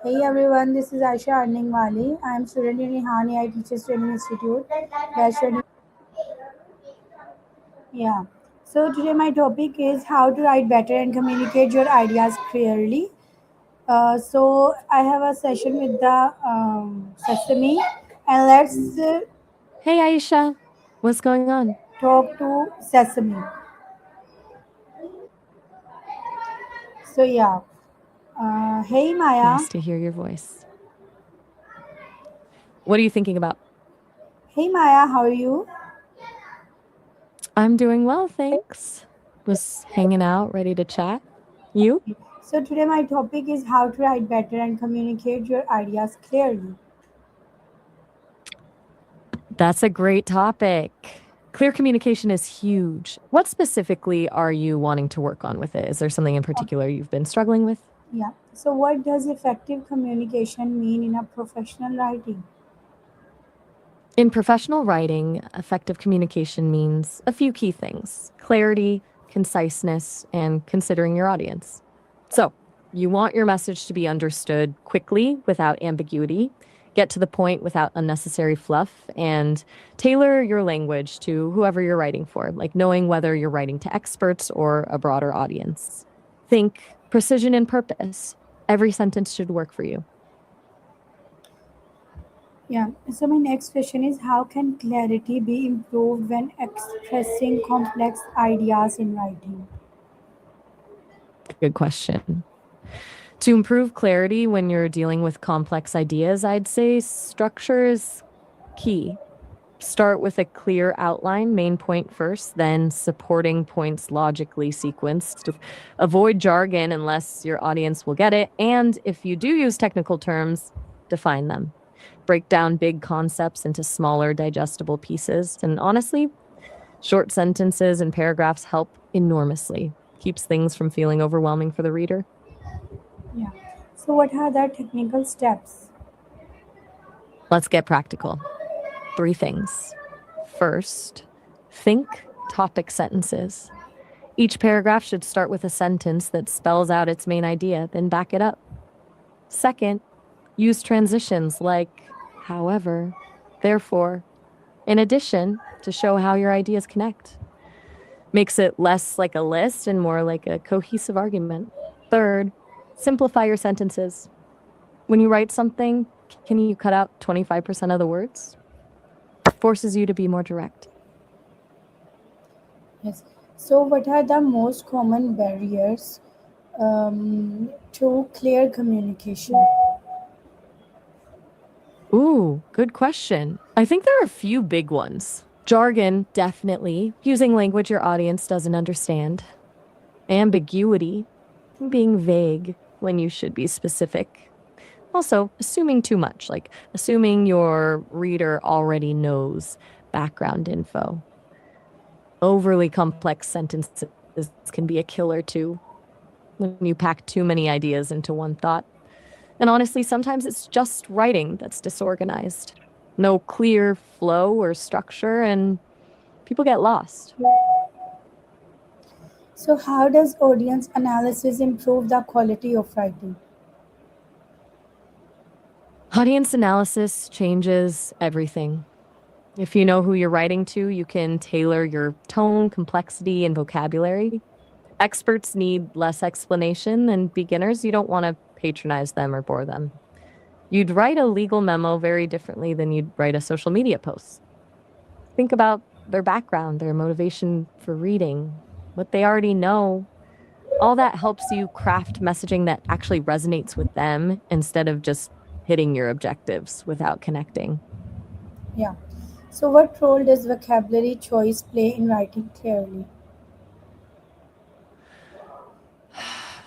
Hey everyone, this is Aisha Earning Wali. I am student in Rehan AI Teachers Training Institute. Bachelor. Yeah. So today my topic is how to write better and communicate your ideas clearly. So I have a session with the Sesame, and let's Hey, Aisha. What's going on? talk to Sesame. So yeah. Hey Maya. Nice to hear your voice. What are you thinking about? Hey Maya, how are you? I'm doing well, thanks. Was hanging out, ready to chat. You? So today my topic is how to write better and communicate your ideas clearly. That's a great topic. Clear communication is huge. What specifically are you wanting to work on with it? Is there something in particular you've been struggling with? Yeah. So, what does effective communication mean in a professional writing? In professional writing, effective communication means a few key things: clarity, conciseness, and considering your audience. So, you want your message to be understood quickly without ambiguity, get to the point without unnecessary fluff, and tailor your language to whoever you're writing for, like knowing whether you're writing to experts or a broader audience. Think precision and purpose. Every sentence should work for you. Yeah. So, my next question is how can clarity be improved when expressing complex ideas in writing? Good question. To improve clarity when you're dealing with complex ideas, I'd say structure is key. Start with a clear outline, main point first, then supporting points logically sequenced. Avoid jargon unless your audience will get it. And if you do use technical terms, define them. Break down big concepts into smaller, digestible pieces. And honestly, short sentences and paragraphs help enormously. Keeps things from feeling overwhelming for the reader. Yeah. So, what are the technical steps? Let's get practical. Three things. First, think topic sentences. Each paragraph should start with a sentence that spells out its main idea, then back it up. Second, use transitions like however, therefore, in addition to show how your ideas connect. Makes it less like a list and more like a cohesive argument. Third, simplify your sentences. When you write something, can you cut out 25% of the words? Forces you to be more direct. Yes. So, what are the most common barriers to clear communication? Ooh, good question. I think there are a few big ones. Jargon, definitely. Using language your audience doesn't understand. Ambiguity, being vague when you should be specific. Also, assuming too much, like assuming your reader already knows background info. Overly complex sentences can be a killer too, when you pack too many ideas into one thought. And honestly, sometimes it's just writing that's disorganized. No clear flow or structure, and people get lost. So, how does audience analysis improve the quality of writing? Audience analysis changes everything. If you know who you're writing to, you can tailor your tone, complexity, and vocabulary. Experts need less explanation, and beginners, you don't want to patronize them or bore them. You'd write a legal memo very differently than you'd write a social media post. Think about their background, their motivation for reading, what they already know. All that helps you craft messaging that actually resonates with them instead of just hitting your objectives without connecting. Yeah. So, what role does vocabulary choice play in writing clearly?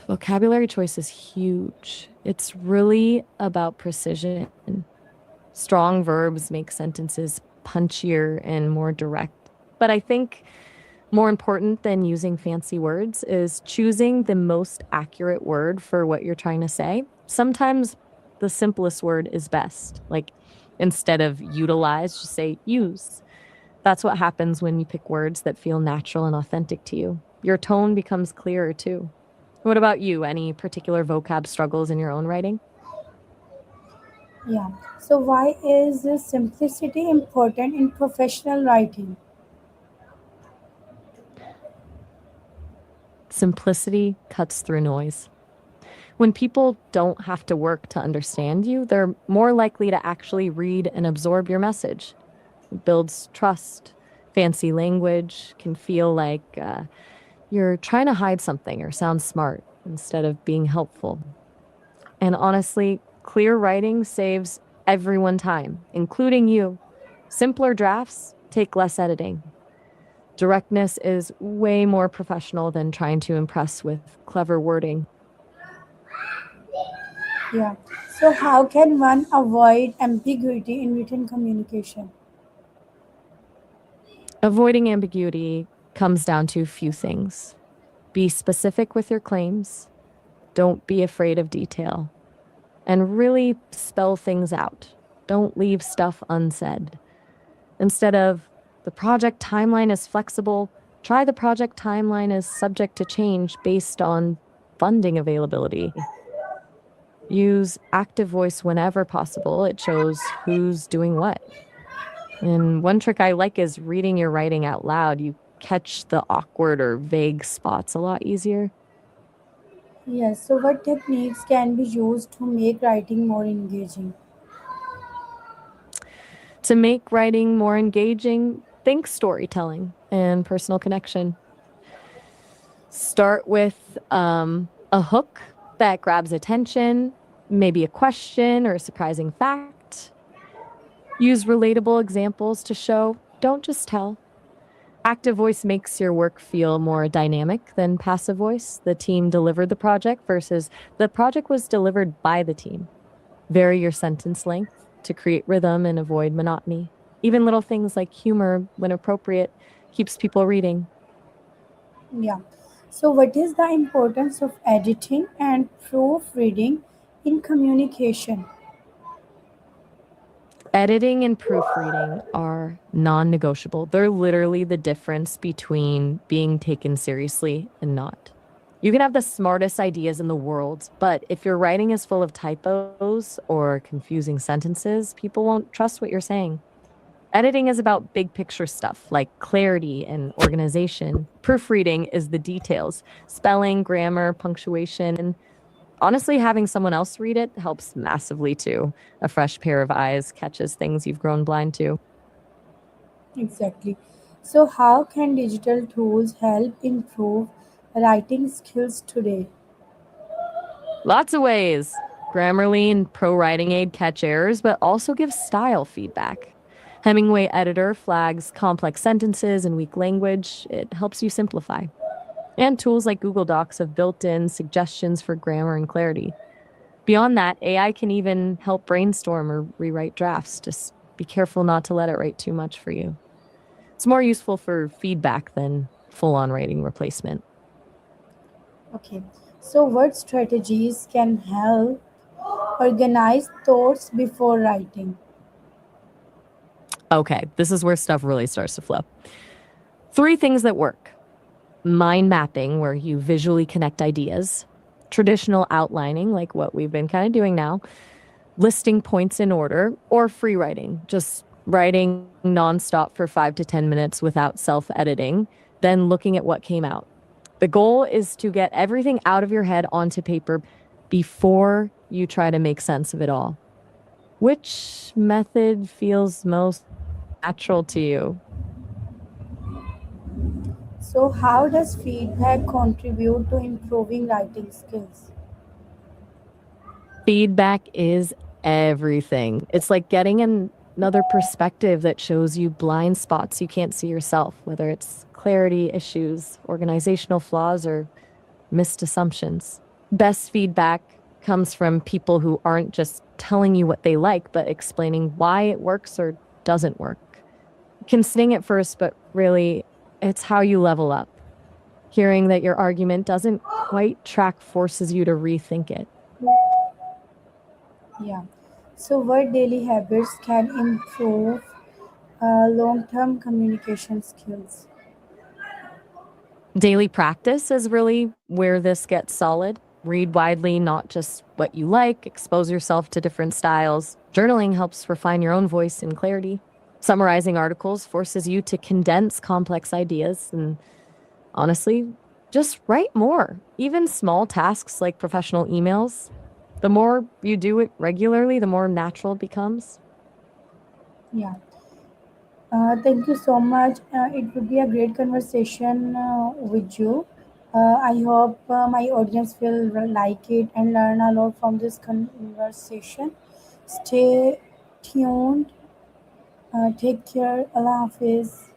Vocabulary choice is huge. It's really about precision. Strong verbs make sentences punchier and more direct. But I think more important than using fancy words is choosing the most accurate word for what you're trying to say. Sometimes the simplest word is best. Like instead of utilize, just say use. That's what happens when you pick words that feel natural and authentic to you. Your tone becomes clearer too. What about you? Any particular vocab struggles in your own writing? Yeah. So why is simplicity important in professional writing? Simplicity cuts through noise. When people don't have to work to understand you, they're more likely to actually read and absorb your message. It builds trust. Fancy language can feel like you're trying to hide something or sound smart instead of being helpful. And honestly, clear writing saves everyone time, including you. Simpler drafts take less editing. Directness is way more professional than trying to impress with clever wording. Yeah. So how can one avoid ambiguity in written communication? Avoiding ambiguity comes down to a few things. Be specific with your claims, don't be afraid of detail, and really spell things out. Don't leave stuff unsaid. Instead of the project timeline is flexible, try the project timeline is subject to change based on funding availability. Use active voice whenever possible. It shows who's doing what. And one trick I like is reading your writing out loud. You catch the awkward or vague spots a lot easier. Yes. So what techniques can be used to make writing more engaging? To make writing more engaging, think storytelling and personal connection. Start with a hook that grabs attention, maybe a question or a surprising fact. Use relatable examples to show, don't just tell. Active voice makes your work feel more dynamic than passive voice. The team delivered the project versus the project was delivered by the team. Vary your sentence length to create rhythm and avoid monotony. Even little things like humor, when appropriate, keeps people reading. Yeah. So what is the importance of editing and proofreading in communication? Editing and proofreading are non negotiable. They're literally the difference between being taken seriously and not. You can have the smartest ideas in the world, but if your writing is full of typos or confusing sentences, people won't trust what you're saying. Editing is about big picture stuff like clarity and organization. Proofreading is the details, spelling, grammar, punctuation, and honestly, having someone else read it helps massively too. A fresh pair of eyes catches things you've grown blind to. Exactly. So how can digital tools help improve writing skills today? Lots of ways. Grammarly and Pro Writing Aid catch errors, but also give style feedback. Hemingway Editor flags complex sentences and weak language. It helps you simplify. And tools like Google Docs have built in suggestions for grammar and clarity. Beyond that, AI can even help brainstorm or rewrite drafts. Just be careful not to let it write too much for you. It's more useful for feedback than full on writing replacement. Okay. So what strategies can help organize thoughts before writing? Okay, this is where stuff really starts to flow. Three things that work: mind mapping, where you visually connect ideas, traditional outlining, like what we've been kind of doing now, listing points in order, or free writing, just writing nonstop for 5 to 10 minutes without self editing, then looking at what came out. The goal is to get everything out of your head onto paper before you try to make sense of it all. Which method feels most natural to you? So how does feedback contribute to improving writing skills? Feedback is everything. It's like getting another perspective that shows you blind spots you can't see yourself, whether it's clarity issues, organizational flaws, or missed assumptions. Best feedback comes from people who aren't just telling you what they like, but explaining why it works or doesn't work. You can sting at first, but really, it's how you level up. Hearing that your argument doesn't quite track forces you to rethink it. Yeah. So what daily habits can improve long-term communication skills? Daily practice is really where this gets solid. Read widely, not just what you like, expose yourself to different styles. Journaling helps refine your own voice and clarity. Summarizing articles forces you to condense complex ideas and honestly, just write more. Even small tasks like professional emails, the more you do it regularly, the more natural it becomes. Yeah. Thank you so much. It would be a great conversation with you. I hope my audience will like it and learn a lot from this conversation. Stay tuned. Take care. Allah Hafiz.